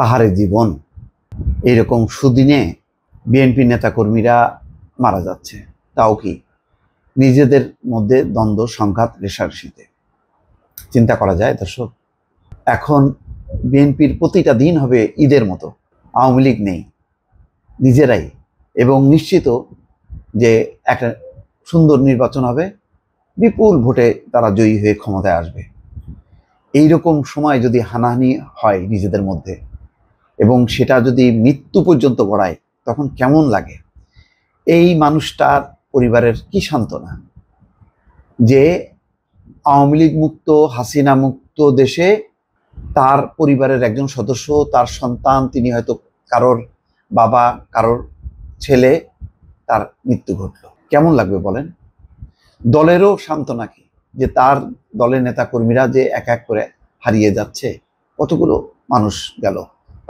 আহারে জীবন, এরকম সুদিনে বিএনপি নেতাকর্মীরা মারা যাচ্ছে, তাও কি নিজেদের মধ্যে দ্বন্দ্ব সংঘাত রেষারেষিতে। চিন্তা করা যায় দর্শক, এখন বিএনপির প্রতিটা দিন হবে ঈদের মতো। আওয়ামী লীগ নেই, নিজেরাই, এবং নিশ্চিত যে একটা সুন্দর নির্বাচন হবে, বিপুল ভোটে তারা জয়ী হয়ে ক্ষমতায় আসবে। এইরকম সময় যদি হানাহানি হয় নিজেদের মধ্যে এবং সেটা যদি মৃত্যু পর্যন্ত গড়ায়, তখন কেমন লাগে? এই মানুষটার পরিবারের কি সান্ত্বনা যে আওয়ামী লীগ মুক্ত, হাসিনা মুক্ত দেশে তার পরিবারের একজন সদস্য, তার সন্তান, তিনি হয়তো কারোর বাবা, কারোর ছেলে, তার মৃত্যু ঘটল। কেমন লাগবে বলেন? দলেরও সান্ত্বনা কি যে তার দলের নেতাকর্মীরা যে এক এক করে হারিয়ে যাচ্ছে। কতগুলো মানুষ গেল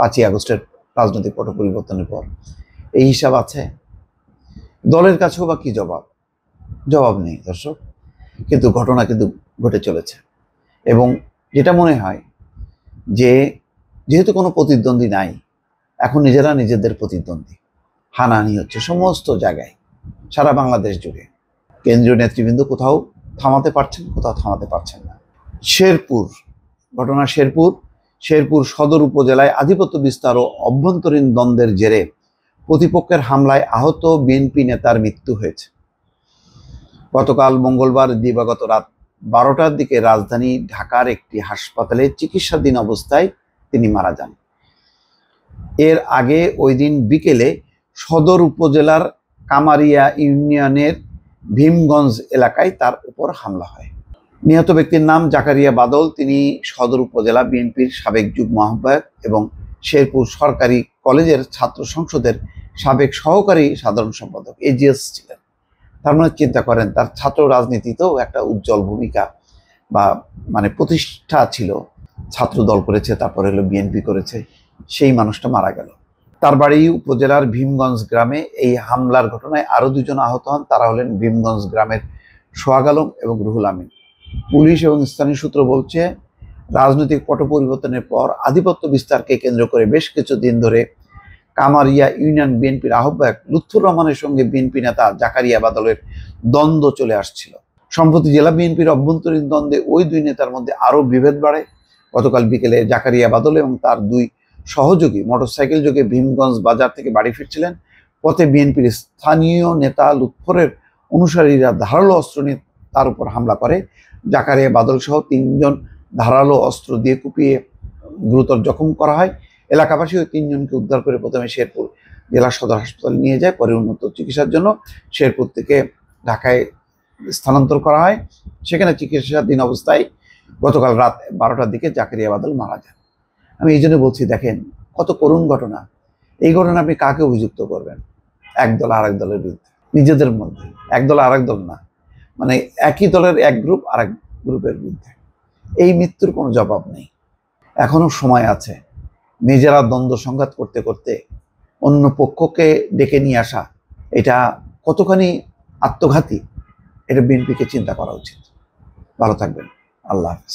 5ই আগস্টের রাজনৈতিক পট পরিবর্তনের পর। এই হিসাব আছে? দলের কাছেও বা কি জবাব নেই দর্শক। কিন্তু ঘটনা কিন্তু ঘটে চলেছে, এবং যেটা মনে হয় যে যেহেতু কোনো প্রতিদ্বন্দ্বী নাই, এখন নিজেরা নিজেদের প্রতিদ্বন্দ্বী। হানাহানি হচ্ছে সমস্ত জায়গায়, সারা বাংলাদেশ জুড়ে। কেন্দ্রীয় নেতৃবৃন্দ কোথাও থামাতে পারছেন, কোথাও থামাতে পারছেন না। শেরপুর ঘটনা, শেরপুর সদর উপজেলায় আধিপত্য বিস্তার ও অভ্যন্তরীণ দ্বন্দ্বের জেরে প্রতিপক্ষের হামলায় আহত বিএনপি নেতার মৃত্যু হয়েছে। গতকাল মঙ্গলবার দিবাগত রাত 12টার দিকে রাজধানী ঢাকার একটি হাসপাতালে চিকিৎসাধীন অবস্থায় তিনি মারা যান। এর আগে ওই দিন বিকেলে সদর উপজেলার কামারিয়া ইউনিয়নের ভীমগঞ্জ এলাকায় তার উপর হামলা হয়। নিহত ব্যক্তির নাম জাকারিয়া বাদল। তিনি সদর উপজেলা বিএনপির সাবেক যুগ্ম আহ্বায়ক এবং শেরপুর সরকারি কলেজের ছাত্র সংসদের সাবেক সহকারী সাধারণ সম্পাদক এজিএস ছিলেন। তার মানে চিন্তা করেন, তার ছাত্র রাজনীতিতেও একটা উজ্জ্বল ভূমিকা বা প্রতিষ্ঠা ছিল। ছাত্র দল করেছে, তারপরে হলো বিএনপি করেছে। সেই মানুষটা মারা গেল। তার বাড়ি উপজেলার ভীমগঞ্জ গ্রামে। এই হামলার ঘটনায় আরও 2 জন আহত হন। তারা হলেন ভীমগঞ্জ গ্রামের সোহাগ আলম এবং রুহুল আমিন। পুলিশ এবং স্থানীয় সূত্র বলছে, রাজনৈতিক পট পরিবর্তনের পর আধিপত্য বিস্তারকে কেন্দ্র করে বেশ কিছুদিন ধরে কামারিয়া ইউনিয়ন বিএনপির আহ্বায়ক লুৎফুর রহমানের সঙ্গে বিএনপি নেতা জাকারিয়া বাদলের দ্বন্দ্ব চলে আসছিল। সম্প্রতি জেলা বিএনপির অভ্যন্তরীণ দ্বন্দ্বে ওই 2 নেতার মধ্যে আরও বিভেদ বাড়ে। গতকাল বিকেলে জাকারিয়া বাদল এবং তার 2 সহযোগী মোটরসাইকেল যোগে ভীমগঞ্জ বাজার থেকে বাড়ি ফিরছিলেন। পথে বিএনপির স্থানীয় নেতা লুৎফরের অনুসারীরা ধারালো অস্ত্র নিয়ে তার উপর হামলা করে। জাকারিয়া বাদল সহ 3 জন ধারালো অস্ত্র দিয়ে কুপিয়ে গুরুতর জখম করা হয়। এলাকাবাসী ওই 3 জনকে উদ্ধার করে প্রথমে শেরপুর জেলা সদর হাসপাতালে নিয়ে যায়, পরে উন্নত চিকিৎসার জন্য শেরপুর থেকে ঢাকায় স্থানান্তর করা হয়। সেখানে চিকিৎসাধীন অবস্থায় গতকাল রাত 12টার দিকে জাকারিয়া বাদল মারা যান। আমি এই জন্য বলছি, দেখেন কত করুণ ঘটনা। এই ঘটনা আপনি কাকে অভিযুক্ত করবেন? এক দল আর এক দলের বিরুদ্ধে, নিজেদের মধ্যে। এক দল আর এক দল না, একই দলের এক গ্রুপ আর এক গ্রুপের বিরুদ্ধে। এই মৃত্যুর কোনো জবাব নেই। এখনো সময় আছে। নিজেরা দ্বন্দ্ব সংঘাত করতে করতে অন্য পক্ষকে ডেকে নিয়ে আসা, এটা কতখানি আত্মঘাতী, এটা বিএনপিকে চিন্তা করা উচিত। ভালো থাকবেন। আল্লাহ হাফেজ।